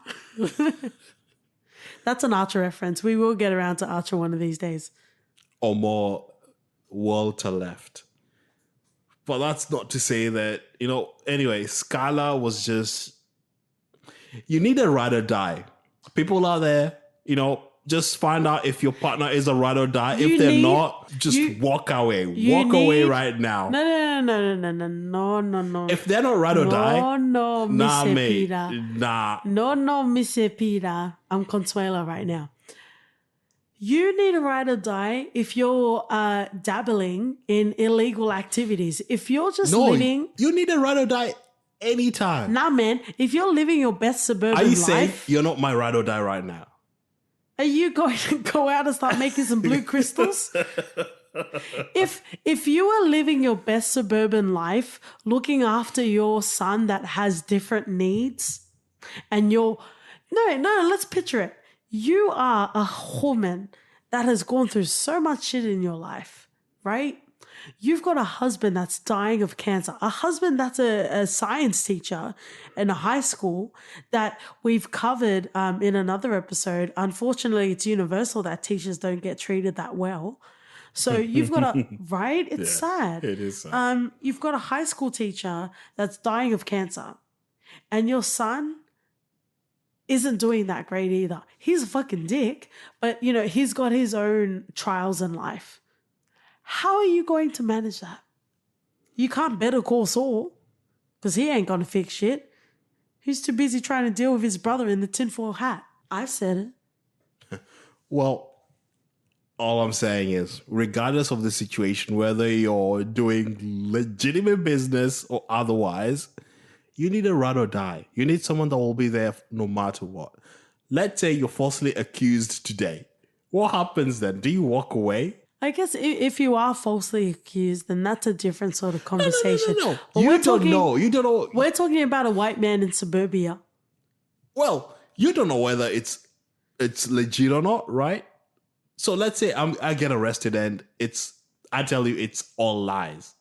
That's an Archer reference. We will get around to Archer one of these days. Or more Walter left. But that's not to say that, anyway, Skylar was just, you need a ride or die. People out there, just find out if your partner is a ride or die. If they're not, just walk away. Walk away right now. No. If they're not ride or die, no, nah, mate. Pira. Nah. No, Miss Pira. I'm Consuelo right now. You need a ride or die if you're dabbling in illegal activities. If you're just living... you need a ride or die anytime. Nah, man. If you're living your best suburban life... Are you life... saying you're not my ride or die right now? Are you going to go out and start making some blue crystals? If you are living your best suburban life, looking after your son that has different needs, and you're... No, let's picture it. You are a woman that has gone through so much shit in your life, right? You've got a husband that's dying of cancer, a husband that's a science teacher in a high school that we've covered in another episode. Unfortunately, it's universal that teachers don't get treated that well. So you've got a, right? It's sad. It is sad. You've got a high school teacher that's dying of cancer, and your son isn't doing that great either. He's a fucking dick, but he's got his own trials in life. How are you going to manage that? You can't better call Saul because he ain't gonna fix shit. He's too busy trying to deal with his brother in the tinfoil hat. I said it. Well, all I'm saying is, regardless of the situation, whether you're doing legitimate business or otherwise, you need a ride or die. You need someone that will be there no matter what. Let's say you're falsely accused today. What happens then? Do you walk away? I guess if you are falsely accused, then that's a different sort of conversation. No. But You don't know. We're talking about a white man in suburbia. Well, you don't know whether it's legit or not, right? So let's say I get arrested and I tell you it's all lies.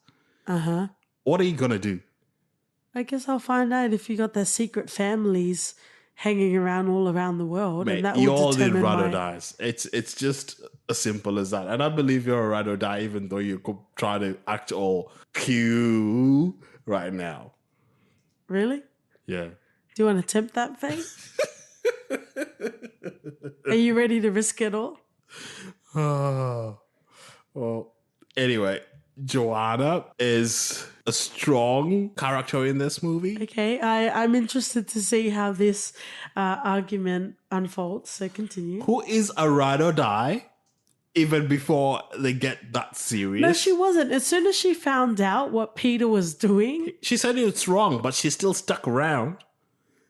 Uh-huh. What are you gonna do? I guess I'll find out if you got their secret families hanging around all around the world. Mate, and that you will all need determine ride or dies. It's just as simple as that. And I believe you're a ride or die, even though you could try to act all cute right now. Really? Yeah. Do you want to tempt that fate? Are you ready to risk it all? Well, anyway, Joanna is a strong character in this movie. Okay, I'm interested to see how this argument unfolds, so continue. Who is a ride or die even before they get that serious? No, she wasn't. As soon as she found out what Peter was doing... She said it's wrong, but she still stuck around.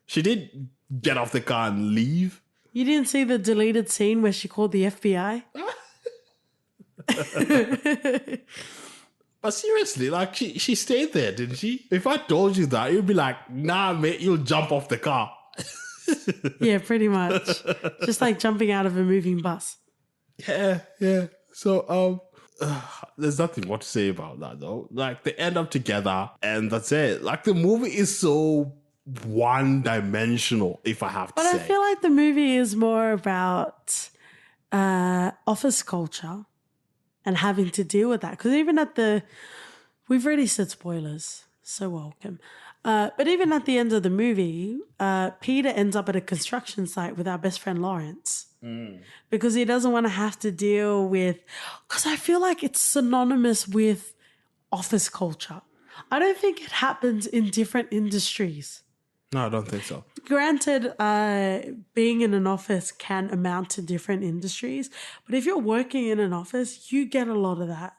She did get off the car and leave. You didn't see the deleted scene where she called the FBI? But seriously, like she stayed there, didn't she? If I told you that, you'd be like, nah, mate, you'll jump off the car. Yeah, pretty much. Just like jumping out of a moving bus. Yeah. So, there's nothing more to say about that, though. Like, they end up together, and that's it. Like, the movie is so one-dimensional, if I have to say. But I feel like the movie is more about office culture and having to deal with that. Because even we've already said spoilers, so welcome. But even at the end of the movie, Peter ends up at a construction site with our best friend Lawrence. Because he doesn't want to have to deal with... Because I feel like it's synonymous with office culture. I don't think it happens in different industries. No, I don't think so. Granted, being in an office can amount to different industries, but if you're working in an office, you get a lot of that.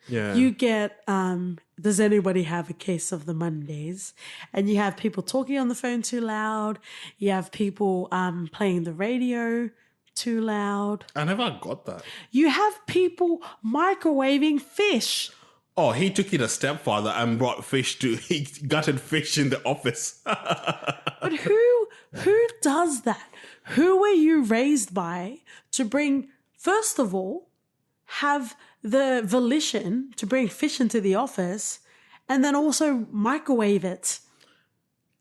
Yeah. You get, does anybody have a case of the Mondays? And you have people talking on the phone too loud. You have people playing the radio too loud. I never got that. You have people microwaving fish. Oh, he took it a step further and brought he gutted fish in the office. But who does that? Who were you raised by to bring, first of all, have the volition to bring fish into the office and then also microwave it?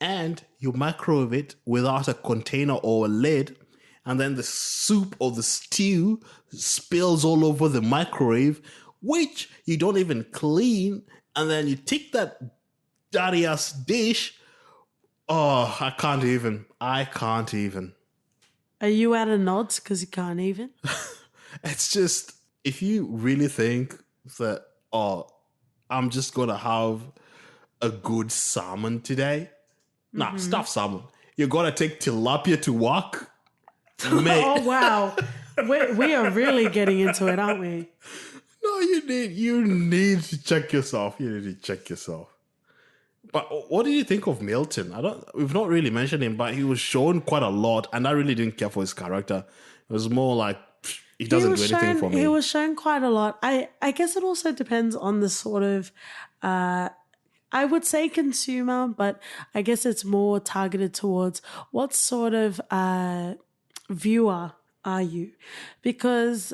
And you microwave it without a container or a lid, and then the soup or the stew spills all over the microwave, which you don't even clean, and then you take that dirty ass dish. Oh, I can't even. Are you at a nods because you can't even? It's just, if you really think that, I'm just going to have a good salmon today. Nah, stuff salmon. You're going to take tilapia to work? Mate. Oh, wow. We are really getting into it, aren't we? No, you need to check yourself. But what did you think of Milton? We've not really mentioned him, but he was shown quite a lot, and I really didn't care for his character. It was more like he doesn't do anything for me. He was shown quite a lot. I guess it also depends on the sort of I would say consumer, but I guess it's more targeted towards what sort of viewer are you? Because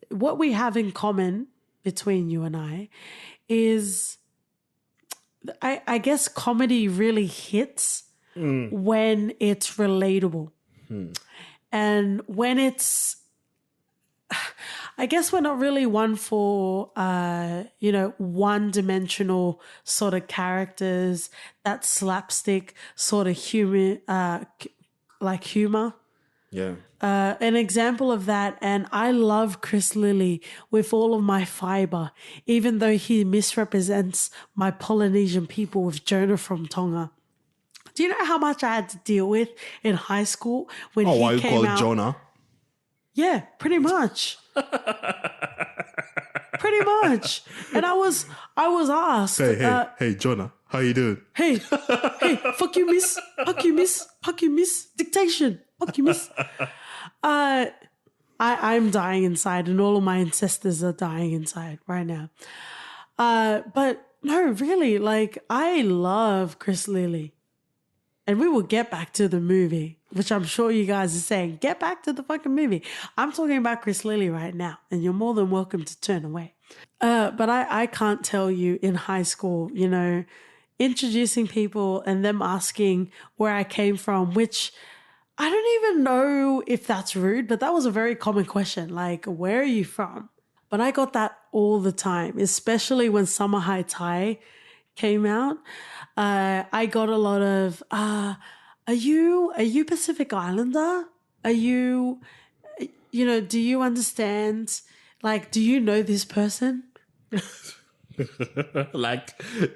what we have in common between you and I is, I guess comedy really hits when it's relatable. And when it's, I guess we're not really one for, one-dimensional sort of characters, that slapstick sort of humor, humor. Yeah. An example of that, and I love Chris Lilly with all of my fiber, even though he misrepresents my Polynesian people with Jonah from Tonga. Do you know how much I had to deal with in high school when Oh, he why you came call it out? Jonah? Yeah, pretty much. Pretty much. And I was asked, Hey, Jonah, how you doing? hey, fuck you, miss. Fuck you, miss. Fuck you, miss. Dictation. Fuck you, miss. I'm dying inside, and all of my ancestors are dying inside right now. But no, really, like, I love Chris Lilly. And we will get back to the movie, which I'm sure you guys are saying, get back to the fucking movie. I'm talking about Chris Lilly right now, and you're more than welcome to turn away. But I can't tell you in high school, introducing people and them asking where I came from, which I don't even know if that's rude, but that was a very common question. Like, where are you from? But I got that all the time, especially when Summer High Thai came out. I got a lot of, are you Pacific Islander? Are you, do you understand? Like, do you know this person? Like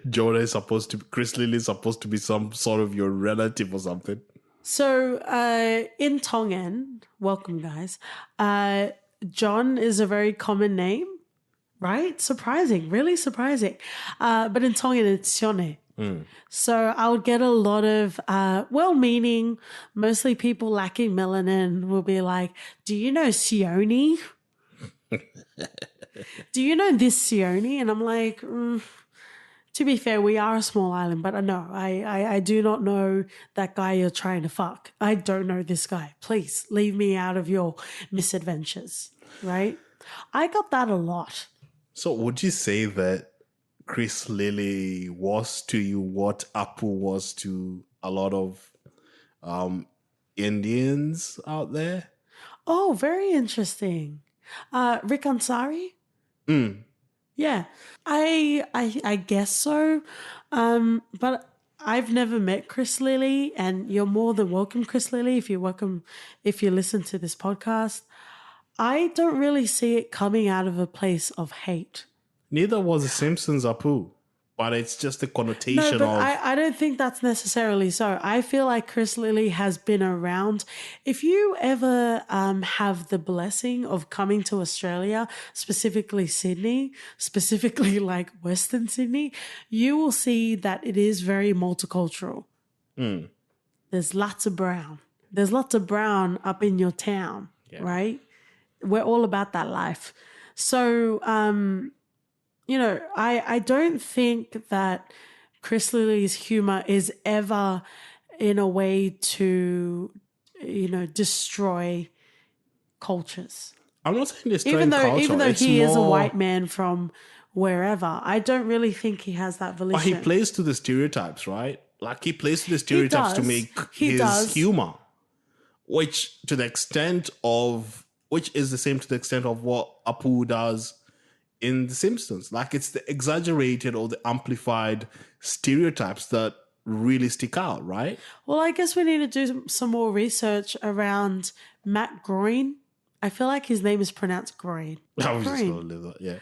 Jonah is supposed to, Chris Lilly is supposed to be some sort of your relative or something. So in Tongan, welcome guys, John is a very common name, right? Surprising, really surprising. But in Tongan, it's Sione. So I would get a lot of well-meaning, mostly people lacking melanin will be like, do you know Sione? Do you know this Sione? And I'm like, to be fair, we are a small island, but no, I do not know that guy you're trying to fuck. I don't know this guy. Please leave me out of your misadventures, right? I got that a lot. So would you say that Chris Lilly was to you what Apu was to a lot of Indians out there? Oh, very interesting. Rick Ansari? Yeah, I guess so. But I've never met Chris Lilly, and you're more than welcome, Chris Lilly, if you listen to this podcast. I don't really see it coming out of a place of hate. Neither was the Simpsons Apu, but it's just the No, connotation but of I don't think that's necessarily so. I feel like Chris Lilly has been around. If you ever have the blessing of coming to Australia, specifically Sydney, specifically like Western Sydney, you will see that it is very multicultural. There's lots of brown. There's lots of brown up in your town, right? We're all about that life. So, I don't think that Chris Lilly's humor is ever in a way to, destroy cultures. I'm not saying this Even though it's he is a more, white man from wherever, I don't really think he has that but he volition. plays to the stereotypes, right? Like he plays to the stereotypes to does. make He his does. humor, which is the same to the extent of what Apu does in The Simpsons. Like it's the exaggerated or the amplified stereotypes that really stick out, right? Well, I guess we need to do some more research around Matt Groening. I feel like his name is pronounced Groening. I was just Groening. gonna leave that, yeah.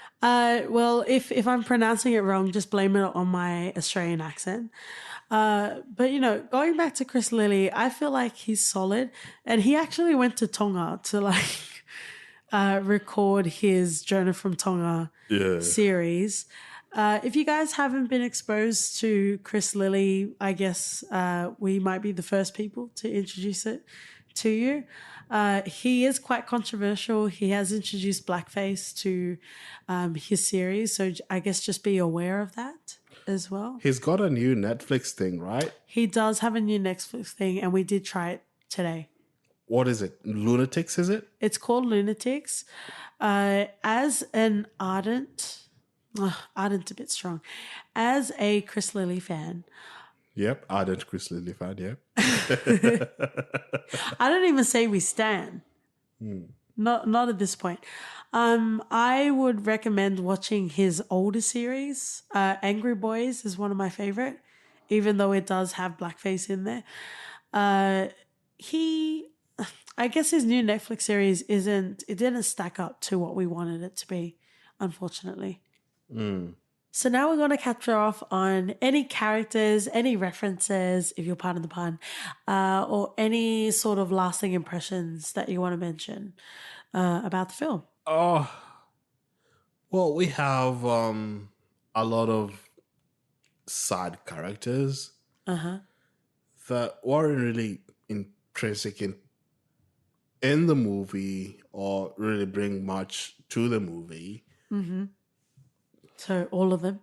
Well, if I'm pronouncing it wrong, just blame it on my Australian accent. But going back to Chris Lilly, I feel like he's solid, and he actually went to Tonga to record his Jonah from Tonga series. If you guys haven't been exposed to Chris Lilly, I guess we might be the first people to introduce it to you. He is quite controversial. He has introduced blackface to his series, so I guess just be aware of that as well. He's got a new Netflix thing, right? He does have a new Netflix thing, and we did try it today. What is it? Lunatics, is it? It's called Lunatics. As an ardent a bit strong, as a Chris Lilly fan. Yep, ardent Chris Lilly fan, yep. I don't even say we stan. Not at this point. I would recommend watching his older series. Angry Boys is one of my favorite, even though it does have blackface in there. Uh, he, I guess his new Netflix series it didn't stack up to what we wanted it to be, unfortunately. So now we're going to capture off on any characters, any references, if you'll pardon the pun, or any sort of lasting impressions that you want to mention about the film. Oh, well, we have a lot of side characters that weren't really intrinsic in the movie or really bring much to the movie. So all of them.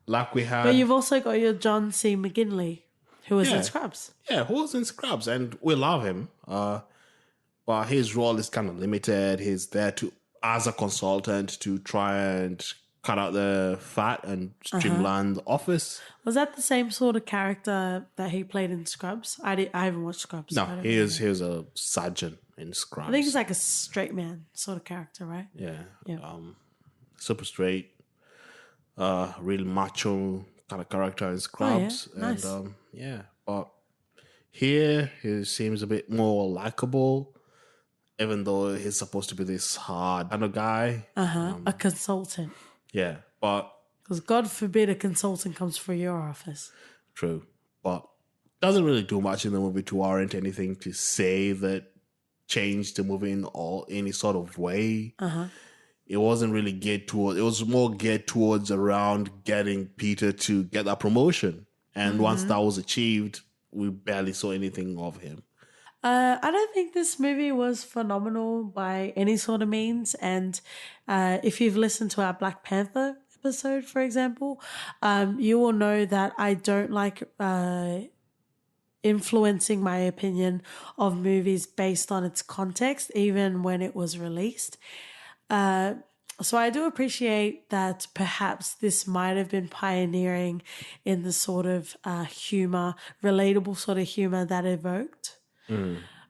Like we But had, you've also got your John C. McGinley, who was in yeah, Scrubs. yeah, who was in Scrubs, and we love him. But his role is kind of limited. He's there to as a consultant to try and cut out the fat and streamline the office. Was that the same sort of character that he played in Scrubs? I haven't watched Scrubs. So I No, don't he know. is a sergeant in Scrubs. I think he's like a straight man sort of character, right? Yeah. Yeah. Super straight, real macho kind of character in Scrubs. Nice. And but here he seems a bit more likable, even though he's supposed to be this hard kind of guy. A consultant. Yeah, but Because God forbid a consultant comes for your office. true. But doesn't really do much in the movie to warrant anything to say that changed the movie in any sort of way. It wasn't really geared towards. It was more geared towards around getting Peter to get that promotion. And once that was achieved, we barely saw anything of him. I don't think this movie was phenomenal by any sort of means. And if you've listened to our Black Panther episode, for example, you will know that I don't like influencing my opinion of movies based on its context, even when it was released. So I do appreciate that perhaps this might have been pioneering in the sort of humor, relatable sort of humor that evoked.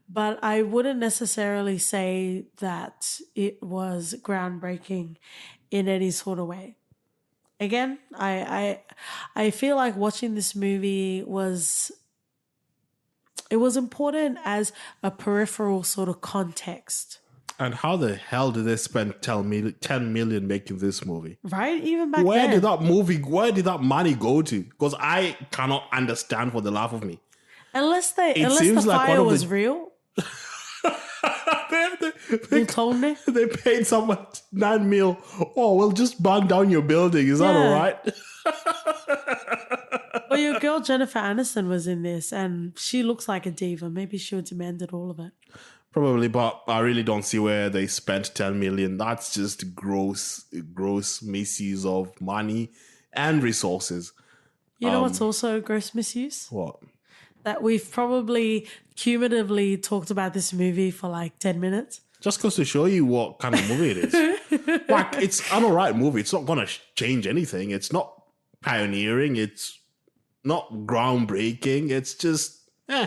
But I wouldn't necessarily say that it was groundbreaking in any sort of way. Again, I feel like watching this movie was important as a peripheral sort of context. And how the hell did they spend 10 million making this movie? Right? Even back Where then. where did that money go to? Because I cannot understand for the life of me. Unless the seems like one fire of the- was real. they, You told me. they paid someone 9 mil. Oh, we'll just burn down your building. Is that Yeah. all right? Well, your girl Jennifer Aniston was in this, and she looks like a diva. Maybe she would have demanded all of it. Probably, but I really don't see where they spent 10 million. That's just gross misuse of money and resources. You know what's also gross misuse? What? That we've probably cumulatively talked about this movie for like 10 minutes. Just goes to show you what kind of movie it is. Like, it's an alright movie. It's not going to change anything. It's not pioneering. It's not groundbreaking. It's just, Yeah,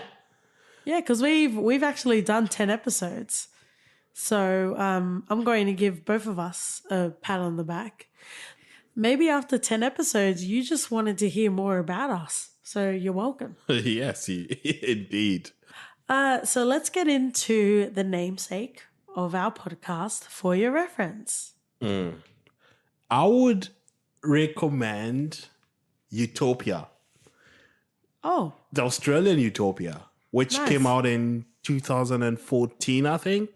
because we've actually done 10 episodes. So I'm going to give both of us a pat on the back. Maybe after 10 episodes, you just wanted to hear more about us. So you're welcome. yes, indeed. So let's get into the namesake of our podcast for your reference. I would recommend Utopia, Oh, the Australian Utopia, which Nice. came out in 2014, I think.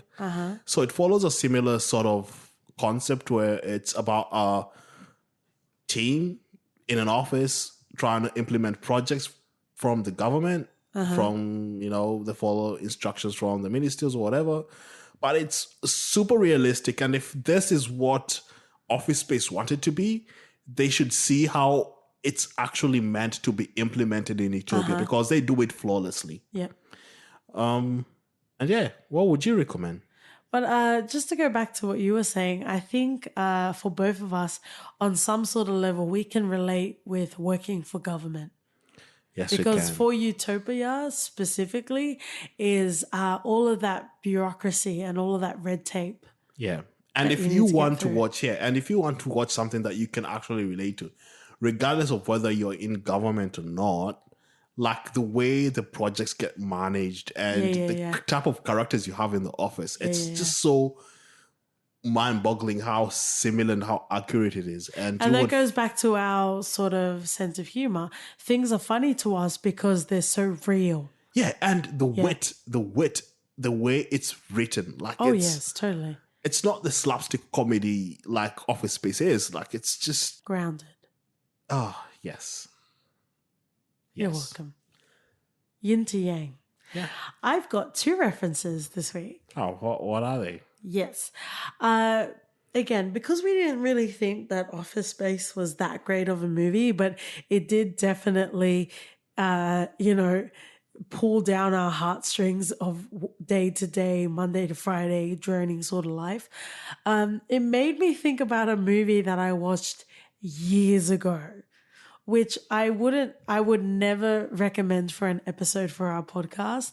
So it follows a similar sort of concept where it's about a team in an office trying to implement projects from the government, from, they follow instructions from the ministers or whatever. But it's super realistic. And if this is what Office Space wanted to be, they should see how it's actually meant to be implemented in Ethiopia because they do it flawlessly. yeah. And yeah, what would you recommend? But just to go back to what you were saying, I think for both of us, on some sort of level, we can relate with working for government. Yes, we Because can. for Utopia specifically is all of that bureaucracy and all of that red tape. Yeah. And that if you you need to get want to through. watch, and if you want to watch something that you can actually relate to, regardless of whether you're in government or not, like the way the projects get managed and the Yeah. type of characters you have in the office, it's Yeah. just so mind-boggling how similar and how accurate it is. And you And that would, goes back to our sort of sense of humor. Things are funny to us because they're so real. yeah, and the Yeah. wit, the way it's written, like Oh, yes, totally. it's not the slapstick comedy like Office Space is. Like it's just Grounded. yes. You're Yes. welcome. Yin to yang. Yeah. I've got 2 references this week. Oh, what are they? Yes. Again, because we didn't really think that Office Space was that great of a movie, but it did definitely, pull down our heartstrings of day to day, Monday to Friday, droning sort of life. It made me think about a movie that I watched years ago, which I would never recommend for an episode for our podcast,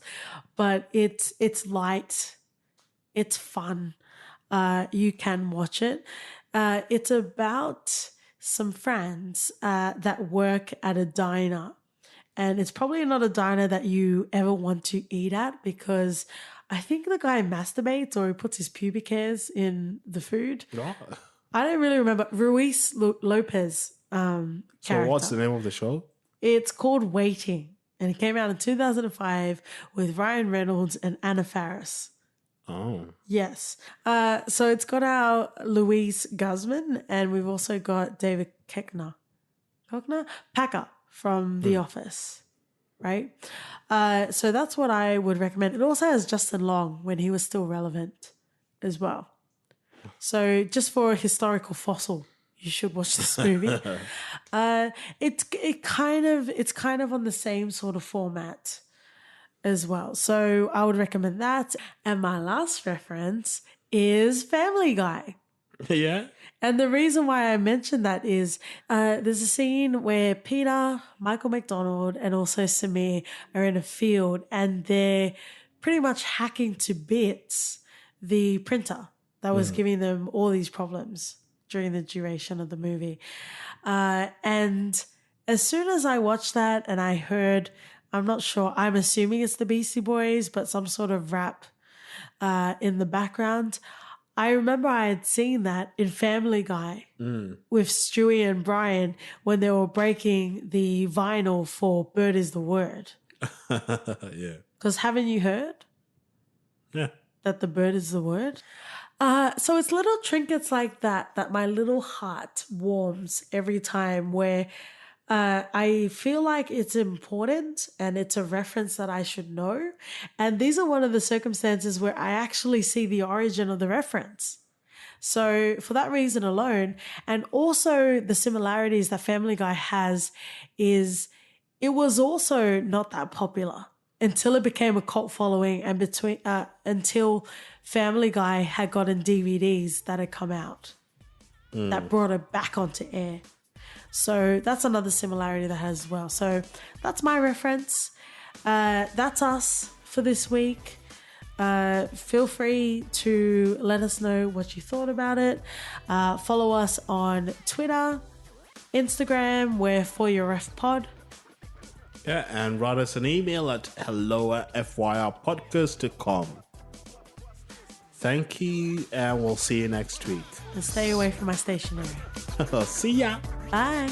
but it's light, it's fun. You can watch it. It's about some friends that work at a diner. And it's probably not a diner that you ever want to eat at because I think the guy masturbates or he puts his pubic hairs in the food. No. I don't really remember. Ruiz Lopez So character. what's the name of the show? It's called Waiting. And it came out in 2005 with Ryan Reynolds and Anna Faris. Oh. Yes. So it's got our Louise Guzman and we've also got David Packer from The Office, right? So that's what I would recommend. It also has Justin Long when he was still relevant as well. So just for a historical fossil, you should watch this movie. It's kind of on the same sort of format as well. So I would recommend that. And my last reference is Family Guy. Yeah. And the reason why I mentioned that is there's a scene where Peter, Michael McDonald, and also Samir are in a field and they're pretty much hacking to bits the printer that was giving them all these problems during the duration of the movie. And as soon as I watched that and I heard, I'm not sure, I'm assuming it's the Beastie Boys, but some sort of rap in the background, I remember I had seen that in Family Guy with Stewie and Brian when they were breaking the vinyl for Bird is the Word. Yeah. Because haven't you heard Yeah. that the bird is the word? So it's little trinkets like that my little heart warms every time where I feel like it's important and it's a reference that I should know. And these are one of the circumstances where I actually see the origin of the reference. So for that reason alone, and also the similarities that Family Guy has is it was also not that popular until it became a cult following and until Family Guy had gotten DVDs that had come out that brought it back onto air. So that's another similarity that has as well. So that's my reference. That's us for this week. Feel free to let us know what you thought about it. Follow us on Twitter, Instagram, we're For Your Ref Pod. Yeah, and write us an email at hello@fyrpodcast.com. Thank you, and we'll see you next week. And stay away from my stationery. See ya. Bye.